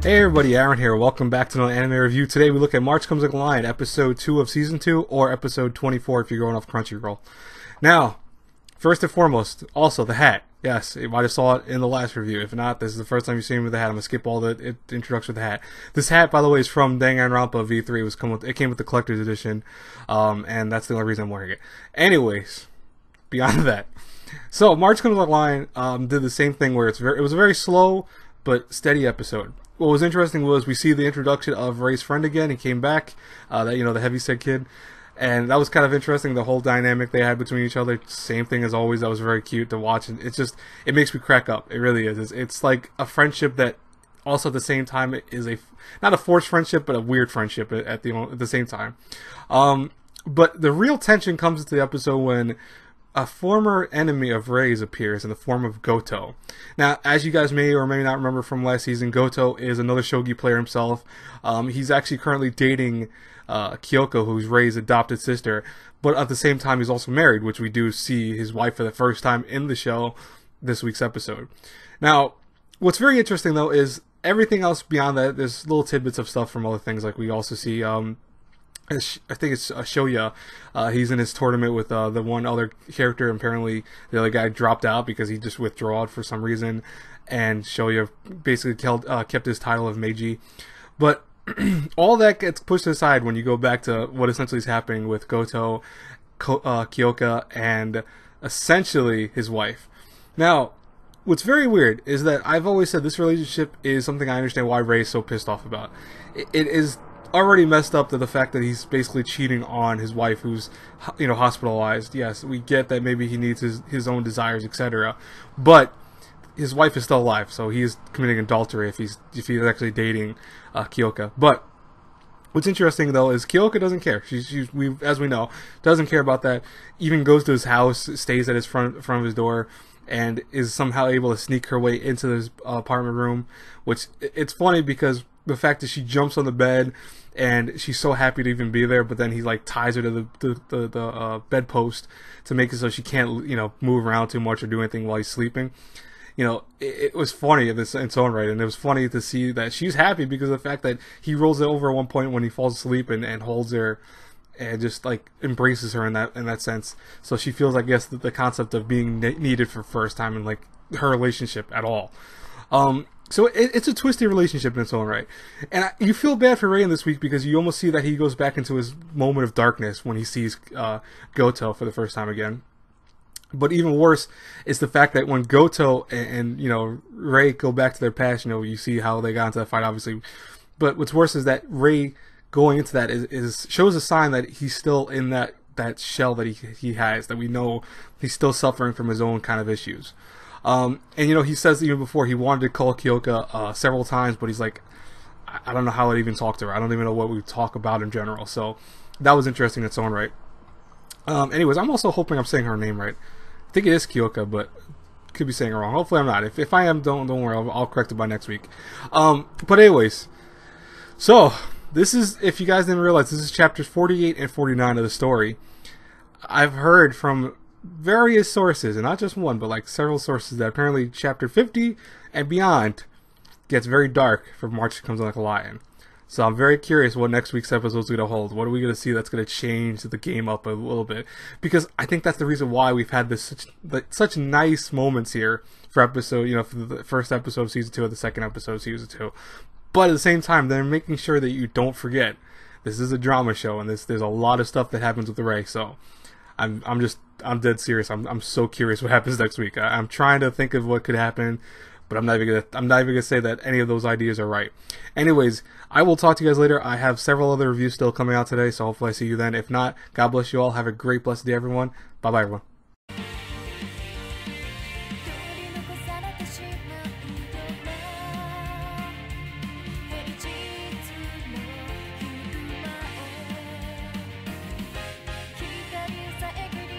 Hey everybody, Aaron here. Welcome back to another anime review. Today we look at March Comes Like a Lion, episode 2 of season 2, or episode 24 if you're going off Crunchyroll. Now, first and foremost, also the hat. Yes, you might have saw it in the last review. If not, this is the first time you've seen me with the hat. I'm gonna skip all the introduction with the hat. This hat, by the way, is from Danganronpa V3. It came with the collector's edition, and that's the only reason I'm wearing it. Anyways, beyond that, so March Comes Like a Lion did the same thing where it was a very slow but steady episode. What was interesting was we see the introduction of Ray's friend again. He came back, the heavyset kid, and that was kind of interesting. The whole dynamic they had between each other, same thing as always. That was very cute to watch, and it makes me crack up. It really is. It's like a friendship that also at the same time is not a forced friendship, but a weird friendship at the same time. But the real tension comes into the episode when a former enemy of Ray's appears in the form of Goto. Now, as you guys may or may not remember from last season, Goto is another shogi player himself. He's actually currently dating Kyoko, who's Ray's adopted sister, but at the same time he's also married, which we do see his wife for the first time in the show this week's episode. Now, what's very interesting though is everything else beyond that. There's little tidbits of stuff from other things, like we also see I think it's Shoya. He's in his tournament with the one other character. Apparently, the other guy dropped out because he just withdrawed for some reason, and Shoya basically kept his title of Meiji. But all that gets pushed aside when you go back to what essentially is happening with Goto, Kyoka, and essentially his wife. Now, what's very weird is that I've always said this relationship is something I understand why Ray is so pissed off about. It is already messed up to the fact that he's basically cheating on his wife, who's hospitalized. Yes, we get that maybe he needs his own desires, etc. But his wife is still alive, so he is committing adultery if he's actually dating Kyoka. But what's interesting though is Kyoka doesn't care. As we know, doesn't care about that. Even goes to his house, stays at his front of his door, and is somehow able to sneak her way into his apartment room. Which it's funny because the fact that she jumps on the bed and she's so happy to even be there, but then he like ties her to the bedpost to make it so she can't move around too much or do anything while he's sleeping. It was funny in its own right, and it was funny to see that she's happy because of the fact that he rolls it over at one point when he falls asleep and holds her and just like embraces her in that sense. So she feels, I guess, the concept of being needed for the first time in like her relationship at all. So it's a twisted relationship in its own right. And you feel bad for Ray in this week because you almost see that he goes back into his moment of darkness when he sees Goto for the first time again. But even worse is the fact that when Goto and Ray go back to their past, you see how they got into that fight, obviously. But what's worse is that Ray going into that shows a sign that he's still in that shell that he has, that we know he's still suffering from his own kind of issues. And he says even before he wanted to call Kyoka several times, but he's like, I don't know how I'd even talk to her. I don't even know what we talk about in general. So that was interesting in its own right. Anyways, I'm also hoping I'm saying her name right. I think it is Kyoka, but could be saying it wrong. Hopefully I'm not. If I am, don't worry. I'll correct it by next week. But anyways, so this is, if you guys didn't realize, this is chapters 48 and 49 of the story. I've heard from various sources, and not just one, but like several sources, that apparently chapter 50 and beyond gets very dark for March Comes Like a Lion. So I'm very curious what next week's episode is going to hold. What are we going to see that's going to change the game up a little bit? Because I think that's the reason why we've had such nice moments here for episode, for the first episode of season 2 and the second episode of season 2. But at the same time, they're making sure that you don't forget this is a drama show, and there's a lot of stuff that happens with the Ray. So I'm dead serious. I'm so curious what happens next week. I'm trying to think of what could happen, but I'm not even gonna say that any of those ideas are right. Anyways, I will talk to you guys later. I have several other reviews still coming out today, so hopefully I see you then. If not, God bless you all. Have a great, blessed day, everyone. Bye bye, everyone.